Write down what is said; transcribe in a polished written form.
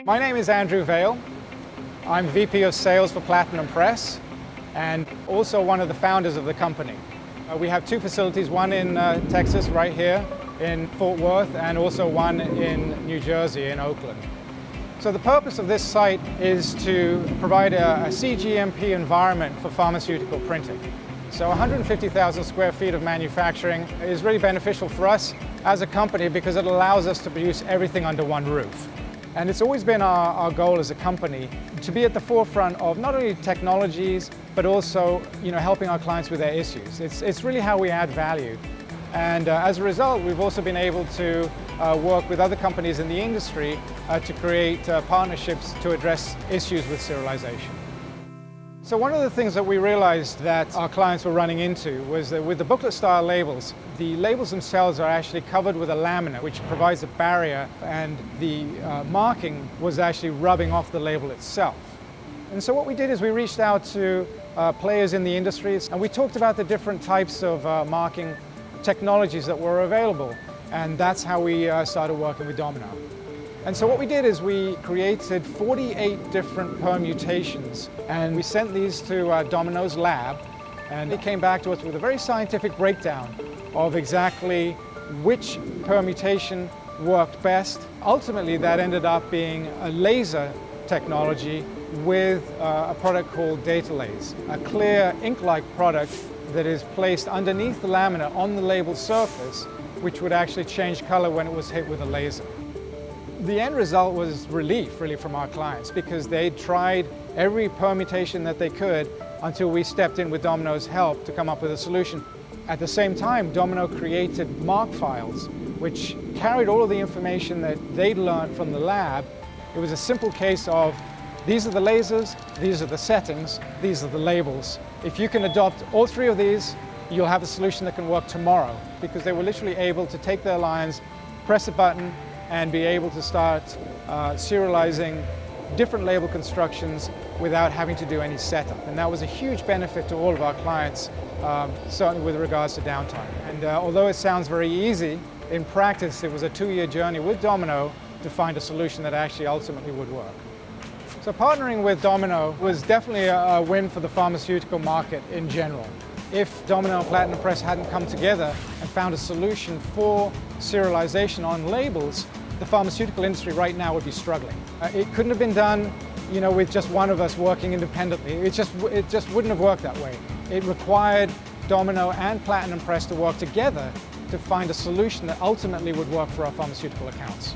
My name is Andrew Vale. I'm VP of Sales for Platinum Press and also one of the founders of the company. We have two facilities, one in Texas right here in Fort Worth and also one in New Jersey in Oakland. So the purpose of this site is to provide a CGMP environment for pharmaceutical printing. So 150,000 square feet of manufacturing is really beneficial for us as a company because it allows us to produce everything under one roof. And it's always been our goal as a company to be at the forefront of not only technologies, but also helping our clients with their issues. It's really how we add value. And as a result, we've also been able to work with other companies in the industry to create partnerships to address issues with serialization. So one of the things that we realized that our clients were running into was that with the booklet-style labels, the labels themselves are actually covered with a laminate which provides a barrier, and the marking was actually rubbing off the label itself. And so what we did is we reached out to players in the industry and we talked about the different types of marking technologies that were available, and that's how we started working with Domino. And so what we did is we created 48 different permutations, and we sent these to Domino's lab, and it came back to us with a very scientific breakdown of exactly which permutation worked best. Ultimately, that ended up being a laser technology with a product called data laze, a clear ink-like product that is placed underneath the laminate on the label surface, which would actually change color when it was hit with a laser. The end result was relief, really, from our clients because they tried every permutation that they could until we stepped in with Domino's help to come up with a solution. At the same time, Domino created mark files which carried all of the information that they'd learned from the lab. It was a simple case of these are the lasers, these are the settings, these are the labels. If you can adopt all three of these, you'll have a solution that can work tomorrow, because they were literally able to take their lines, press a button, and be able to start serializing different label constructions without having to do any setup. And that was a huge benefit to all of our clients, certainly with regards to downtime. And although it sounds very easy, in practice it was a 2-year journey with Domino to find a solution that actually ultimately would work. So partnering with Domino was definitely a win for the pharmaceutical market in general. If Domino and Platinum Press hadn't come together and found a solution for serialization on labels, the pharmaceutical industry right now would be struggling. It couldn't have been done, with just one of us working independently. It just wouldn't have worked that way. It required Domino and Platinum Press to work together to find a solution that ultimately would work for our pharmaceutical accounts.